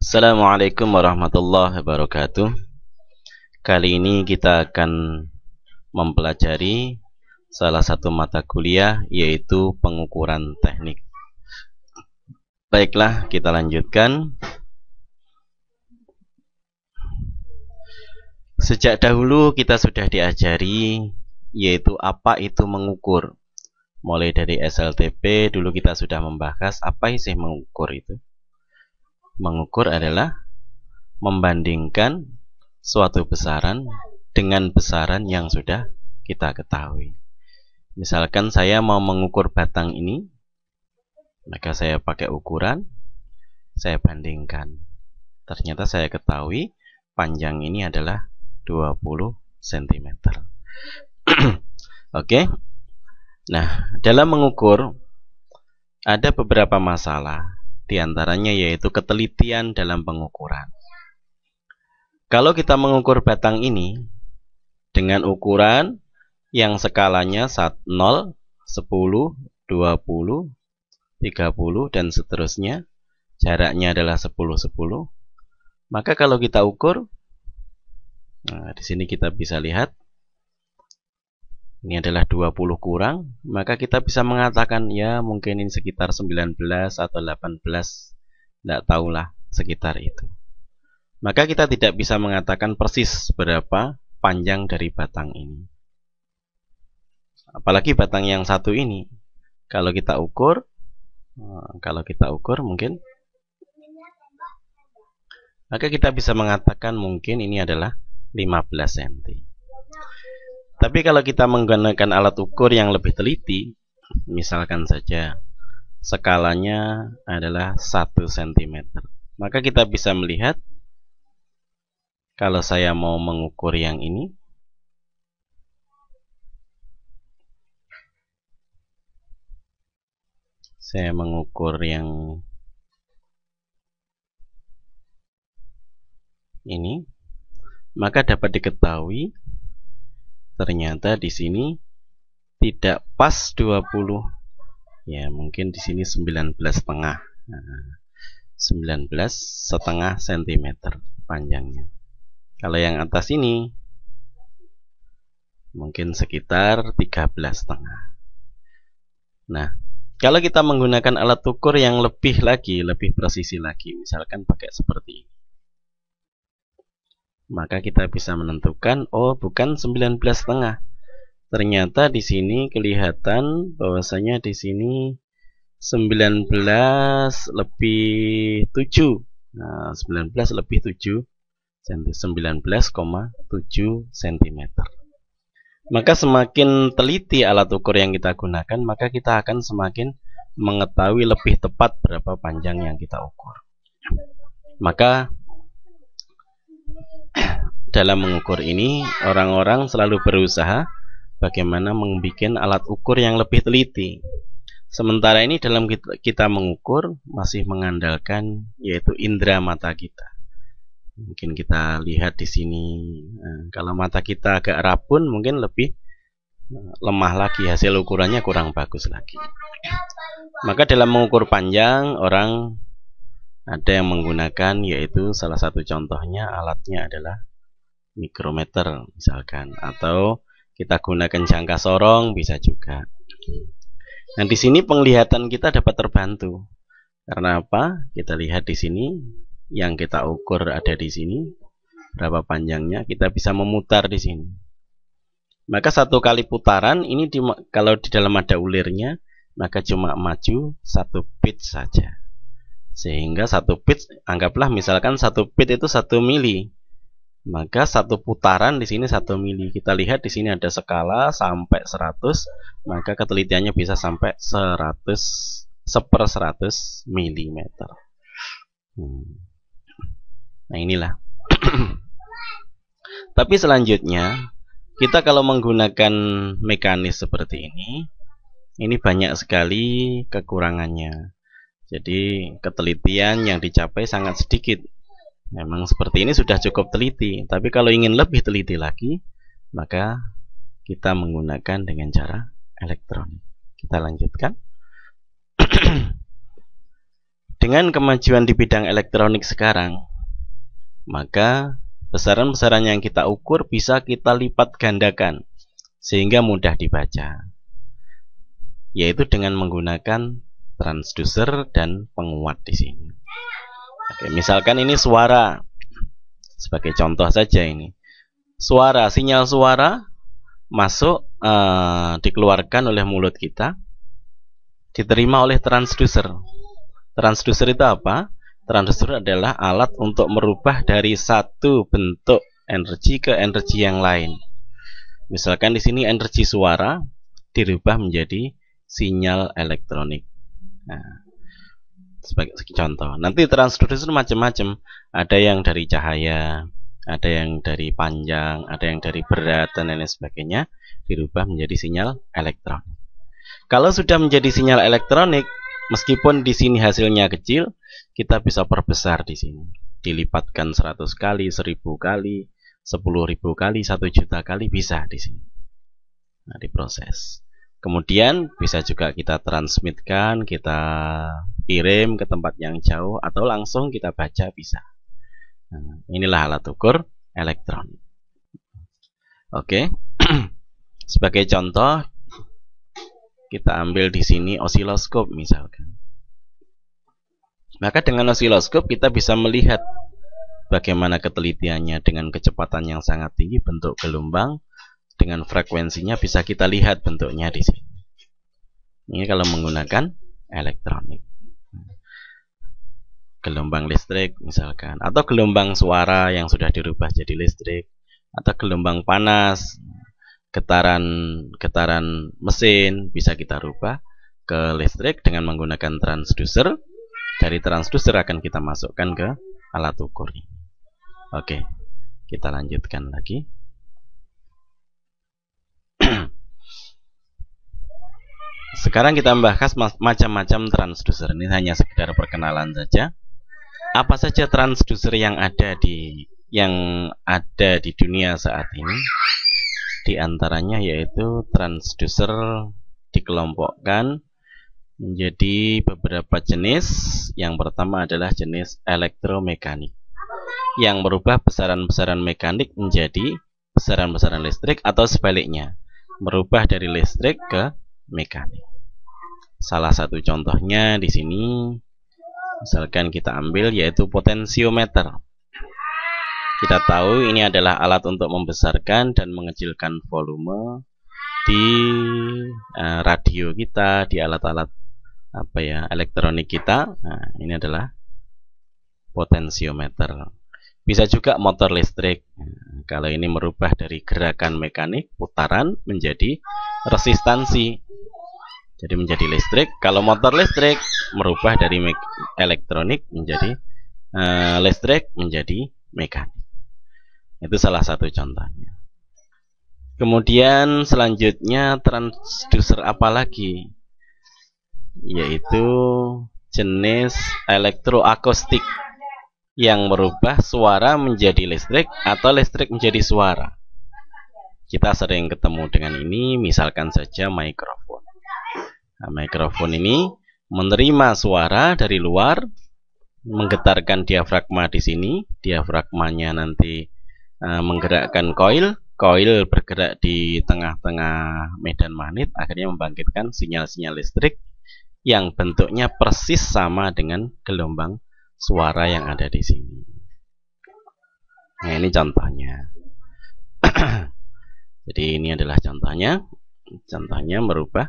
Assalamualaikum warahmatullahi wabarakatuh. Kali ini kita akan mempelajari salah satu mata kuliah, yaitu pengukuran teknik. Baiklah, kita lanjutkan. Sejak dahulu kita sudah diajari yaitu apa itu mengukur. Mulai dari SLTP dulu kita sudah membahas apa sih mengukur itu. Mengukur adalah membandingkan suatu besaran dengan besaran yang sudah kita ketahui. Misalkan saya mau mengukur batang ini, maka saya pakai ukuran, saya bandingkan. Ternyata saya ketahui panjang ini adalah 20 cm. Oke. Nah, dalam mengukur ada beberapa masalah. Di antaranya yaitu ketelitian dalam pengukuran. Kalau kita mengukur batang ini dengan ukuran yang skalanya 0, 10, 20, 30 dan seterusnya, jaraknya adalah 10, 10. Maka kalau kita ukur, nah, di sini kita bisa lihat ini adalah 20 kurang, maka kita bisa mengatakan ya mungkin ini sekitar 19 atau 18, tidak tahulah sekitar itu. Maka kita tidak bisa mengatakan persis berapa panjang dari batang ini. Apalagi batang yang satu ini, kalau kita ukur mungkin, maka kita bisa mengatakan mungkin ini adalah 15 cm. Tapi kalau kita menggunakan alat ukur yang lebih teliti, misalkan saja skalanya adalah 1 cm, maka kita bisa melihat kalau saya mau mengukur yang ini, saya mengukur yang ini, maka dapat diketahui ternyata di sini tidak pas 20. Ya, mungkin di sini 19,5. Nah, 19,5 cm panjangnya. Kalau yang atas ini mungkin sekitar 13,5. Nah, kalau kita menggunakan alat ukur yang lebih presisi lagi, misalkan pakai seperti ini, maka kita bisa menentukan, oh bukan 19,5. Ternyata di sini kelihatan bahwasanya di sini 19 lebih 7. Nah, 19 lebih 7 19,7 cm. Maka semakin teliti alat ukur yang kita gunakan, maka kita akan semakin mengetahui lebih tepat berapa panjang yang kita ukur. Maka dalam mengukur ini, orang-orang selalu berusaha bagaimana membuat alat ukur yang lebih teliti. Sementara ini dalam kita mengukur masih mengandalkan yaitu indera mata kita. Mungkin kita lihat di sini, kalau mata kita agak rabun mungkin lebih lemah lagi, hasil ukurannya kurang bagus lagi. Maka dalam mengukur panjang, orang ada yang menggunakan yaitu salah satu contohnya alatnya adalah mikrometer misalkan, atau kita gunakan jangka sorong bisa juga. Nah, di sini penglihatan kita dapat terbantu. Karena apa? Kita lihat di sini yang kita ukur ada di sini, berapa panjangnya, kita bisa memutar di sini. Maka satu kali putaran ini kalau di dalam ada ulirnya, maka cuma maju 1 pitch saja. Sehingga 1 pitch, anggaplah misalkan 1 pitch itu 1 mili. Maka satu putaran di sini 1 mili. Kita lihat di sini ada skala sampai 100, maka ketelitiannya bisa sampai 100 1/100 mm. Nah, inilah. Tapi selanjutnya, kita kalau menggunakan mekanis seperti ini banyak sekali kekurangannya. Jadi ketelitian yang dicapai sangat sedikit. Memang seperti ini sudah cukup teliti, tapi kalau ingin lebih teliti lagi, maka kita menggunakan dengan cara elektronik. Kita lanjutkan. Dengan kemajuan di bidang elektronik sekarang, maka besaran-besaran yang kita ukur bisa kita lipat gandakan sehingga mudah dibaca, yaitu dengan menggunakan transducer dan penguat di sini. Oke, misalkan ini suara, sebagai contoh saja ini. Suara, sinyal suara masuk, dikeluarkan oleh mulut kita, diterima oleh transducer. Transducer itu apa? Transducer adalah alat untuk merubah dari satu bentuk energi ke energi yang lain. Misalkan di sini energi suara dirubah menjadi sinyal elektronik. Nah, sebagai contoh. Nanti transducer macam-macam. Ada yang dari cahaya, ada yang dari panjang, ada yang dari berat, dan lain sebagainya, dirubah menjadi sinyal elektronik. Kalau sudah menjadi sinyal elektronik, meskipun di sini hasilnya kecil, kita bisa perbesar di sini. Dilipatkan 100 kali, 1000 kali, 10.000 kali, 1 juta kali, bisa di sini. Nah, diproses. Kemudian bisa juga kita transmitkan, kita kirim ke tempat yang jauh, atau langsung kita baca, bisa. Nah, inilah alat ukur elektronik. Oke. Sebagai contoh, kita ambil di sini osiloskop misalkan. Maka dengan osiloskop kita bisa melihat bagaimana ketelitiannya dengan kecepatan yang sangat tinggi, bentuk gelombang dengan frekuensinya bisa kita lihat bentuknya di sini. Ini kalau menggunakan elektronik. Gelombang listrik misalkan, atau gelombang suara yang sudah dirubah jadi listrik, atau gelombang panas, getaran mesin bisa kita rubah ke listrik dengan menggunakan transducer. Dari transducer akan kita masukkan ke alat ukur ini. Oke, kita lanjutkan lagi. Sekarang kita membahas macam-macam transducer. Ini hanya sekedar perkenalan saja. Apa saja transducer yang ada di dunia saat ini? Di antaranya yaitu transducer dikelompokkan menjadi beberapa jenis. Yang pertama adalah jenis elektromekanik, yang merubah besaran-besaran mekanik menjadi besaran-besaran listrik, atau sebaliknya, merubah dari listrik ke mekanik. Salah satu contohnya di sini, misalkan kita ambil yaitu potensiometer. Kita tahu ini adalah alat untuk membesarkan dan mengecilkan volume di radio kita, di alat-alat elektronik kita. Nah, ini adalah potensiometer. Bisa juga motor listrik. Nah, kalau ini merubah dari gerakan mekanik putaran menjadi resistansi, jadi menjadi listrik. Kalau motor listrik merubah dari elektronik menjadi listrik menjadi mekanik. Itu salah satu contohnya. Kemudian selanjutnya transducer apa lagi? Yaitu jenis elektroakustik, yang merubah suara menjadi listrik atau listrik menjadi suara. Kita sering ketemu dengan ini, misalkan saja mikrofon. Nah, mikrofon ini menerima suara dari luar, menggetarkan diafragma di sini. Diafragmanya nanti menggerakkan koil bergerak di tengah-tengah medan magnet, akhirnya membangkitkan sinyal-sinyal listrik yang bentuknya persis sama dengan gelombang suara yang ada di sini. Nah, ini contohnya. Jadi ini adalah contohnya merubah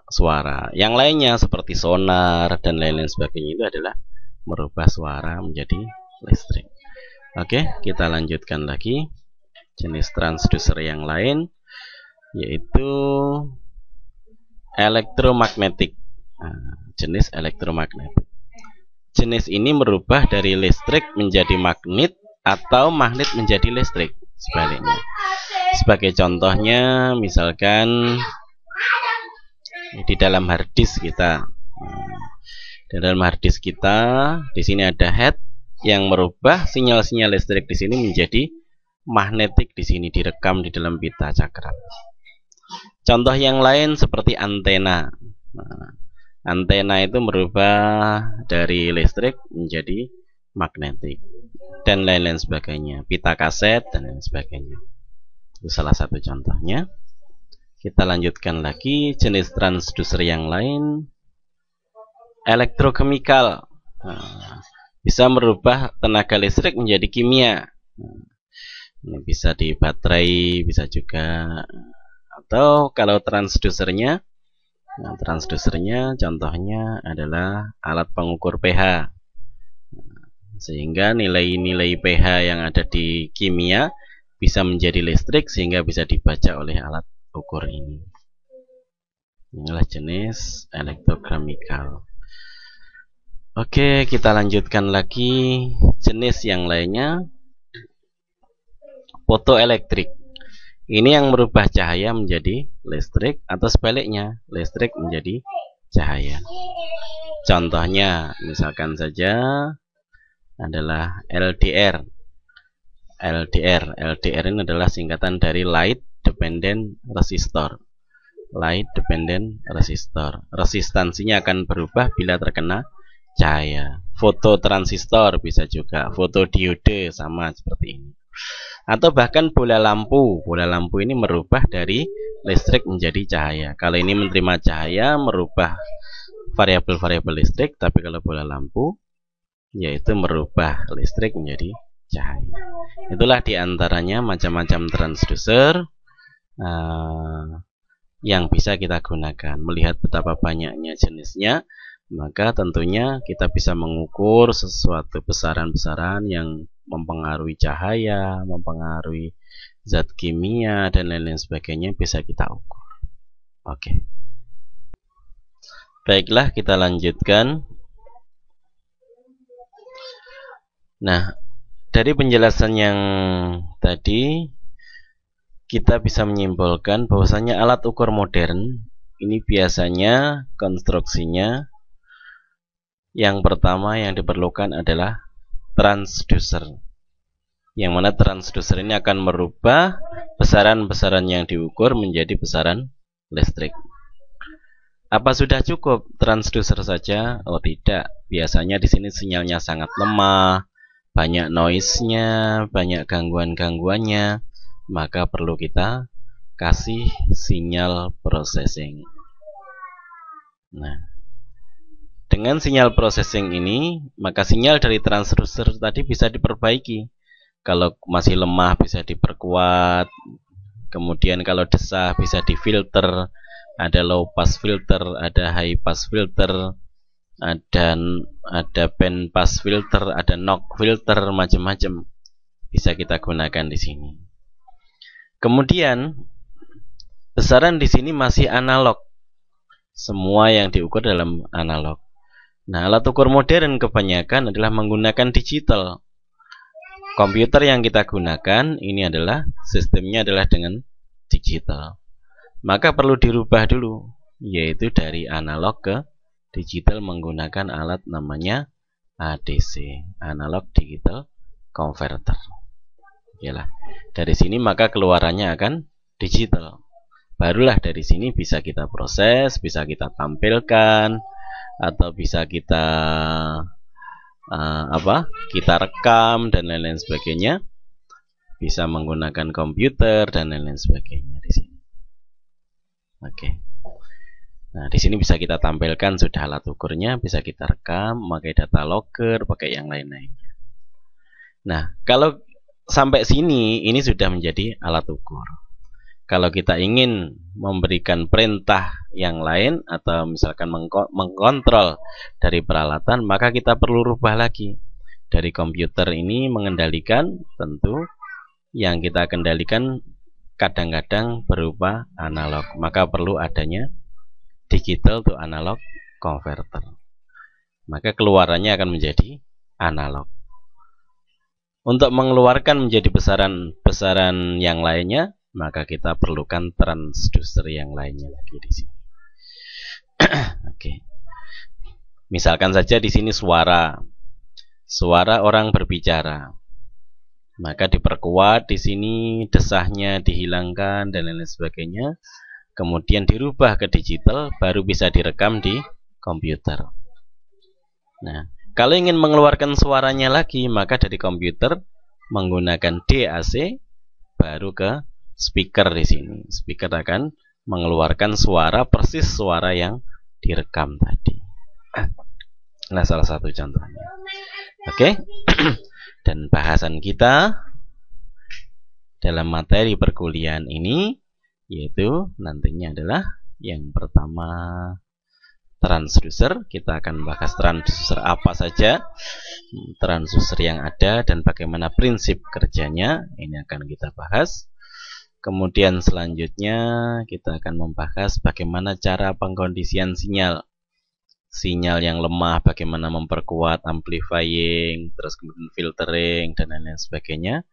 suara. Yang lainnya seperti sonar dan lain-lain sebagainya itu adalah merubah suara menjadi listrik. Oke, kita lanjutkan lagi. Jenis transducer yang lain yaitu elektromagnetik. Jenis elektromagnetik. Jenis ini merubah dari listrik menjadi magnet atau magnet menjadi listrik, sebaliknya. Sebagai contohnya, misalkan di dalam hard disk kita. Di dalam hard disk kita, di sini ada head yang merubah sinyal-sinyal listrik di sini menjadi magnetik, di sini direkam di dalam pita cakram. Contoh yang lain seperti antena. Antena itu merubah dari listrik menjadi magnetik dan lain-lain sebagainya. Pita kaset dan lain sebagainya. Itu salah satu contohnya. Kita lanjutkan lagi jenis transducer yang lain. Elektrokemikal. Bisa merubah tenaga listrik menjadi kimia. Ini bisa di baterai, bisa juga. Atau kalau transducernya, contohnya adalah alat pengukur pH. Sehingga nilai-nilai pH yang ada di kimia bisa menjadi listrik sehingga bisa dibaca oleh alat ukur ini. Inilah jenis elektrokemikal. Oke, kita lanjutkan lagi jenis yang lainnya. Fotoelektrik. Ini yang merubah cahaya menjadi listrik atau sebaliknya, listrik menjadi cahaya. Contohnya, misalkan saja adalah LDR. LDR ini adalah singkatan dari Light Dependent Resistor. Light Dependent Resistor. Resistansinya akan berubah bila terkena cahaya. Fototransistor bisa juga, fotodiode sama seperti ini. Atau bahkan bola lampu. Bola lampu ini merubah dari listrik menjadi cahaya. Kalau ini menerima cahaya, merubah variabel-variabel listrik. Tapi kalau bola lampu, yaitu merubah listrik menjadi cahaya. Itulah diantaranya macam-macam transducer yang bisa kita gunakan. Melihat betapa banyaknya jenisnya, maka tentunya kita bisa mengukur sesuatu besaran-besaran yang mempengaruhi cahaya, mempengaruhi zat kimia, dan lain-lain sebagainya bisa kita ukur. Oke. Baiklah, kita lanjutkan. Nah, dari penjelasan yang tadi, kita bisa menyimpulkan bahwasanya alat ukur modern ini biasanya konstruksinya yang pertama yang diperlukan adalah transducer, yang mana transducer ini akan merubah besaran-besaran yang diukur menjadi besaran listrik. Apa sudah cukup transducer saja? Oh tidak, biasanya di sini sinyalnya sangat lemah, banyak noise-nya, banyak gangguan-gangguannya, maka perlu kita kasih sinyal processing. Nah, dengan sinyal processing ini, maka sinyal dari transducer tadi bisa diperbaiki. Kalau masih lemah bisa diperkuat. Kemudian kalau desah bisa difilter. Ada low pass filter, ada high pass filter, ada band pass filter, ada knock filter, macam-macam bisa kita gunakan di sini. Kemudian besaran di sini masih analog. Semua yang diukur dalam analog. Nah, alat ukur modern kebanyakan adalah menggunakan digital. Komputer yang kita gunakan ini adalah sistemnya adalah dengan digital. Maka perlu dirubah dulu, yaitu dari analog ke digital menggunakan alat namanya ADC, Analog Digital Converter. Yalah, dari sini maka keluarannya akan digital. Barulah dari sini bisa kita proses, bisa kita tampilkan, atau bisa kita kita rekam dan lain-lain sebagainya. Bisa menggunakan komputer dan lain-lain sebagainya di sini. Oke. Nah, di sini bisa kita tampilkan sudah alat ukurnya, bisa kita rekam, pakai data logger, pakai yang lain-lainnya. Nah, kalau sampai sini ini sudah menjadi alat ukur. Kalau kita ingin memberikan perintah yang lain atau misalkan mengkontrol dari peralatan, maka kita perlu rubah lagi. Dari komputer ini mengendalikan, tentu yang kita kendalikan kadang-kadang berupa analog, maka perlu adanya digital to analog converter. Maka keluarannya akan menjadi analog. Untuk mengeluarkan menjadi besaran yang lainnya, maka kita perlukan transducer yang lainnya lagi di sini. Oke. Misalkan saja di sini suara orang berbicara. Maka diperkuat di sini, desahnya dihilangkan dan lain sebagainya. Kemudian dirubah ke digital, baru bisa direkam di komputer. Nah, kalau ingin mengeluarkan suaranya lagi, maka dari komputer menggunakan DAC baru ke speaker di sini. Speaker akan mengeluarkan suara persis suara yang direkam tadi. Nah, salah satu contohnya. Oke. Dan bahasan kita dalam materi perkuliahan ini yaitu nantinya adalah yang pertama transducer. Kita akan membahas transducer apa saja, transducer yang ada dan bagaimana prinsip kerjanya. Ini akan kita bahas. Kemudian selanjutnya kita akan membahas bagaimana cara pengkondisian sinyal yang lemah, bagaimana memperkuat amplifying, terus kemudian filtering dan lain-lain sebagainya.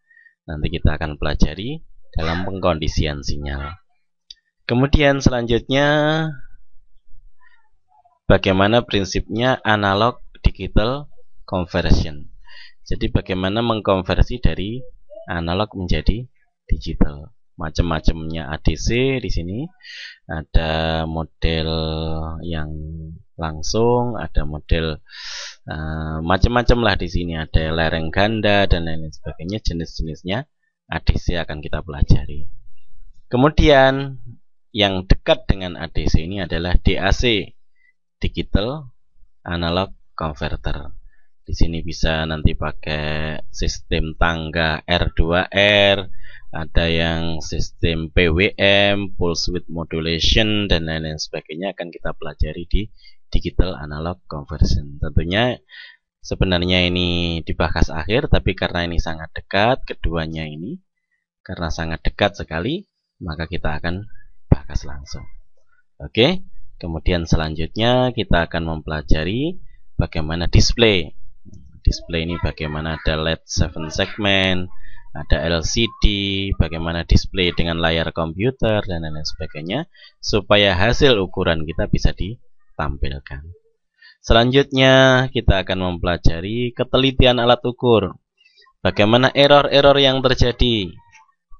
Nanti kita akan pelajari dalam pengkondisian sinyal. Kemudian selanjutnya bagaimana prinsipnya analog digital conversion. Jadi bagaimana mengkonversi dari analog menjadi digital. Macam-macamnya ADC di sini. Ada model yang langsung, ada model macam-macam lah di sini. Ada lereng ganda dan lain-lain sebagainya. Jenis-jenisnya ADC akan kita pelajari. Kemudian yang dekat dengan ADC ini adalah DAC, Digital Analog Converter. Di sini bisa nanti pakai sistem tangga R2R, ada yang sistem PWM, pulse width modulation dan lain-lain sebagainya akan kita pelajari di digital analog conversion. Tentunya sebenarnya ini dibahas akhir, tapi karena ini sangat dekat keduanya ini, karena sangat dekat sekali, maka kita akan bahas langsung. Oke, kemudian selanjutnya kita akan mempelajari bagaimana display. Display ini bagaimana ada LED 7 segmen, ada LCD, bagaimana display dengan layar komputer dan lain sebagainya, supaya hasil ukuran kita bisa ditampilkan. Selanjutnya kita akan mempelajari ketelitian alat ukur, bagaimana error-error yang terjadi,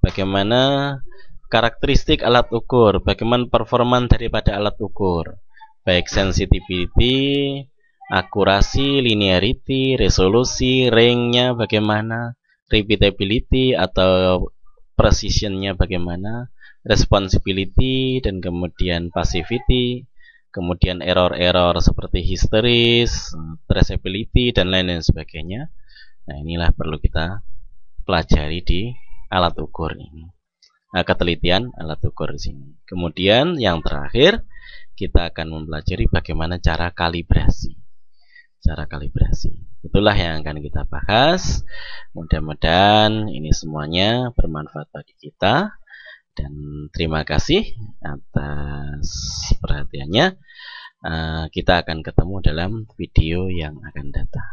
bagaimana karakteristik alat ukur, bagaimana performan daripada alat ukur, baik sensitivity, akurasi, linearity, resolusi, range-nya bagaimana, repeatability atau precision-nya bagaimana, responsibility dan kemudian passivity, kemudian error-error seperti histeris, traceability dan lain-lain sebagainya. Nah, inilah perlu kita pelajari di alat ukur ini. Nah, ketelitian alat ukur di sini. Kemudian yang terakhir kita akan mempelajari bagaimana cara kalibrasi. Itulah yang akan kita bahas. Mudah-mudahan ini semuanya bermanfaat bagi kita. Dan terima kasih atas perhatiannya. Kita akan ketemu dalam video yang akan datang.